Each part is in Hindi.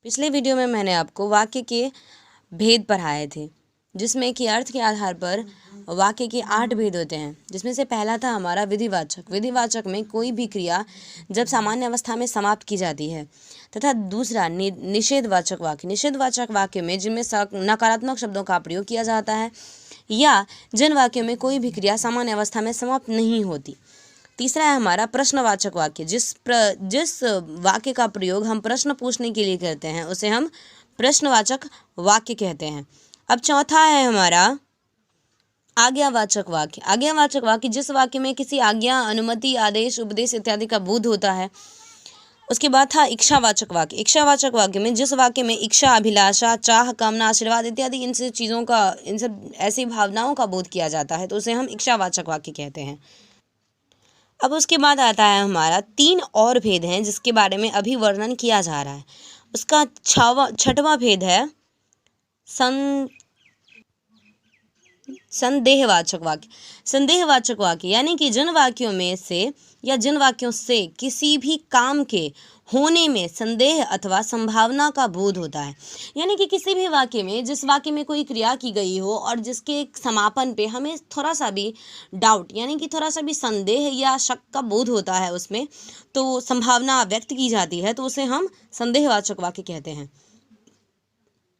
पिछले वीडियो में मैंने आपको वाक्य के भेद पढ़ाए थे, जिसमें कि अर्थ के आधार पर वाक्य के 8 भेद होते हैं। जिसमें से पहला था हमारा विधिवाचक। विधिवाचक में कोई भी क्रिया जब सामान्य अवस्था में समाप्त की जाती है, तथा दूसरा निषेधवाचक वाक्य। निषेधवाचक वाक्य में जिनमें नकारात्मक शब्दों का प्रयोग किया जाता है या जिन वाक्यों में कोई भी क्रिया सामान्य अवस्था में समाप्त नहीं होती। तीसरा है हमारा प्रश्नवाचक वाक्य। जिस वाक्य का प्रयोग हम प्रश्न पूछने के लिए करते हैं उसे हम प्रश्नवाचक वाक्य कहते हैं। अब चौथा है हमारा आज्ञावाचक वाक्य। आज्ञावाचक वाक्य जिस वाक्य में किसी आज्ञा, अनुमति, आदेश, उपदेश इत्यादि का बोध होता है। उसके बाद था इच्छावाचक वाक्य। इच्छावाचक वाक्य में जिस वाक्य में इच्छा, अभिलाषा, चाह, कामना, आशीर्वाद इत्यादि इन सब ऐसी भावनाओं का बोध किया जाता है तो उसे हम इच्छावाचक वाक्य कहते हैं। अब उसके बाद आता है हमारा 3 और भेद हैं जिसके बारे में अभी वर्णन किया जा रहा है। उसका छठवां भेद है संदेहवाचक वाक्य। संदेहवाचक वाक्य यानी कि जिन वाक्यों में से या जिन वाक्यों से किसी भी काम के होने में संदेह अथवा संभावना का बोध होता है। यानी कि किसी भी वाक्य में, जिस वाक्य में कोई क्रिया की गई हो और जिसके समापन पे हमें थोड़ा सा भी डाउट यानी कि थोड़ा सा भी संदेह या शक का बोध होता है, उसमें तो संभावना व्यक्त की जाती है, तो उसे हम संदेहवाचक वाक्य कहते हैं।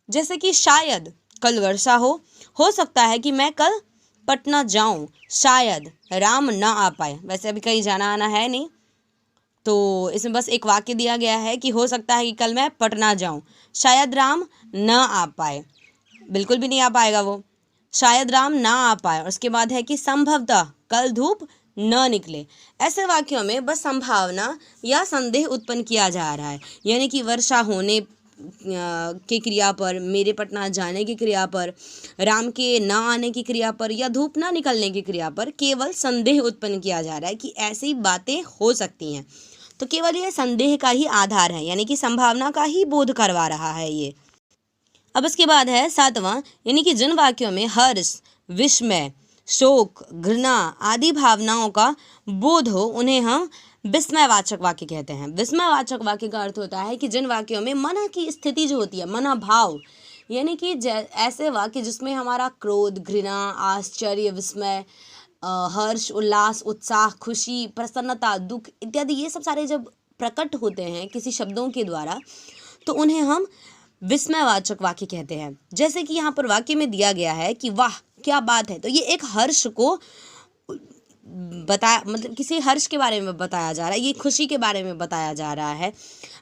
जैसे कि शायद कल वर्षा हो सकता है कि मैं कल पटना जाऊं, शायद राम ना आ पाए। वैसे अभी कहीं जाना आना है नहीं, तो इसमें बस एक वाक्य दिया गया है कि हो सकता है कि कल मैं पटना जाऊं, शायद राम ना आ पाए। बिल्कुल भी नहीं आ पाएगा वो, शायद राम ना आ पाए। उसके बाद है कि संभवतः कल धूप न निकले। ऐसे वाक्यों में बस संभावना या संदेह उत्पन्न किया जा रहा है, यानी कि वर्षा होने के क्रिया पर, मेरे पटना जाने की क्रिया पर, राम के ना आने की क्रिया पर या धूप ना निकलने की क्रिया पर केवल संदेह उत्पन्न किया जा रहा है कि ऐसी बातें हो सकती हैं। तो केवल ये संदेह का ही आधार है, यानी कि संभावना का ही बोध करवा रहा है ये। अब इसके बाद है 7वां, यानी कि जिन वाक्यों में हर्ष, विस्मय, शोक, घृणा आदि भावनाओं का बोध हो उन्हें हम विस्मयवाचक वाक्य कहते हैं। विस्मयवाचक वाक्य का अर्थ होता है कि जिन वाक्यों में मन की स्थिति जो होती है, मन भाव, यानी कि ऐसे वाक्य जिसमें हमारा क्रोध, घृणा, आश्चर्य, विस्मय, हर्ष, उल्लास, उत्साह, खुशी, प्रसन्नता, दुख इत्यादि ये सब सारे जब प्रकट होते हैं किसी शब्दों के द्वारा, तो उन्हें हम विस्मयवाचक वाक्य कहते हैं। जैसे कि यहाँ पर वाक्य में दिया गया है कि वाह क्या बात है, तो ये एक हर्ष को मतलब किसी हर्ष के बारे में बताया जा रहा है, ये खुशी के बारे में बताया जा रहा है।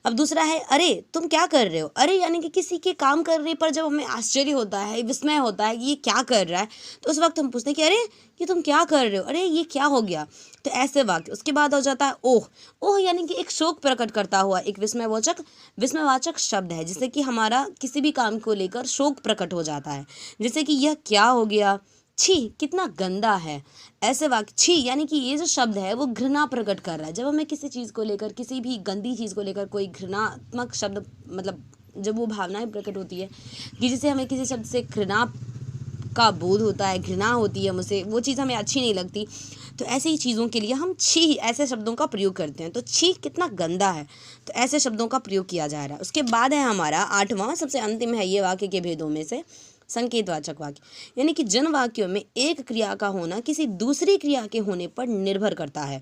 अब दूसरा है अरे तुम क्या कर रहे हो। अरे यानी कि किसी के काम करने पर जब हमें आश्चर्य होता है, विस्मय होता है कि ये क्या कर रहा है, तो उस वक्त हम पूछते हैं कि अरे ये तुम क्या कर रहे हो, अरे ये क्या हो गया। तो ऐसे वाक्य। उसके बाद हो जाता है ओह। ओह यानी कि एक शोक प्रकट करता हुआ एक विस्मयवाचक शब्द है, जिससे कि हमारा किसी भी काम को लेकर शोक प्रकट हो जाता है। जैसे कि यह क्या हो गया, छी कितना गंदा है। ऐसे वाक्य। छी यानी कि ये जो शब्द है वो घृणा प्रकट कर रहा है। जब हमें किसी चीज़ को लेकर, किसी भी गंदी चीज़ को लेकर कोई घृणात्मक शब्द, मतलब जब वो भावनाएं प्रकट होती है कि जिसे हमें किसी शब्द से घृणा का बोध होता है, घृणा होती है, मुझसे वो चीज़ हमें अच्छी नहीं लगती, तो ऐसी ही चीज़ों के लिए हम छी ऐसे शब्दों का प्रयोग करते हैं। तो छी कितना गंदा है, तो ऐसे शब्दों का प्रयोग किया जा रहा है। उसके बाद है हमारा 8वां, सबसे अंतिम है ये वाक्य के भेदों में से संकेतवाचक वाक्य। यानी कि जिन वाक्यों में एक क्रिया का होना किसी दूसरी क्रिया के होने पर निर्भर करता है।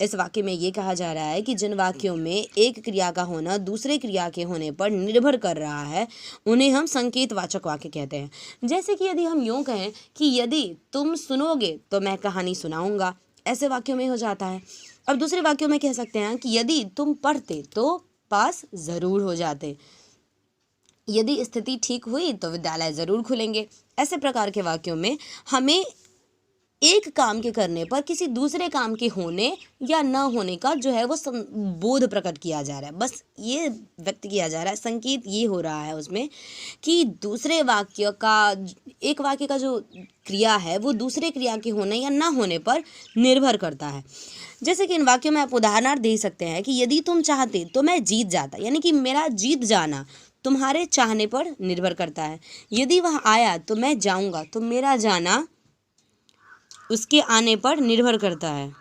इस वाक्य में ये कहा जा रहा है कि जिन वाक्यों में एक क्रिया का होना दूसरे क्रिया के होने पर निर्भर कर रहा है उन्हें हम संकेतवाचक वाक्य कहते हैं। जैसे कि यदि हम यूँ कहें कि यदि तुम सुनोगे तो मैं कहानी सुनाऊंगा, ऐसे वाक्यों में हो जाता है। अब दूसरे वाक्यों में कह सकते हैं कि यदि तुम पढ़ते तो पास ज़रूर हो जाते, यदि स्थिति ठीक हुई तो विद्यालय ज़रूर खुलेंगे। ऐसे प्रकार के वाक्यों में हमें एक काम के करने पर किसी दूसरे काम के होने या न होने का जो है वो बोध प्रकट किया जा रहा है। बस ये व्यक्त किया जा रहा है, संकेत ये हो रहा है उसमें कि दूसरे वाक्य का, एक वाक्य का जो क्रिया है वो दूसरे क्रिया के होने या न होने पर निर्भर करता है। जैसे कि इन वाक्यों में आप उदाहरण दे सकते हैं कि यदि तुम चाहते तो मैं जीत जाता, यानी कि मेरा जीत जाना तुम्हारे चाहने पर निर्भर करता है। यदि वह आया तो मैं जाऊंगा, तो मेरा जाना उसके आने पर निर्भर करता है।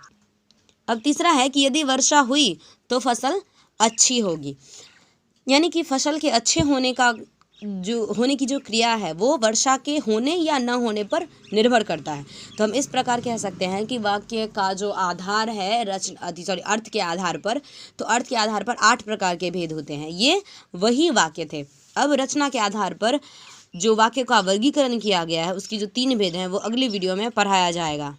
अब तीसरा है कि यदि वर्षा हुई तो फसल अच्छी होगी। यानी कि फसल के अच्छे होने का होने की जो क्रिया है वो वर्षा के होने या न होने पर निर्भर करता है। तो हम इस प्रकार कह सकते हैं कि वाक्य का जो आधार है अर्थ के आधार पर, तो अर्थ के आधार पर 8 प्रकार के भेद होते हैं। ये वही वाक्य थे। अब रचना के आधार पर जो वाक्य का वर्गीकरण किया गया है उसकी जो 3 भेद हैं वो अगली वीडियो में पढ़ाया जाएगा।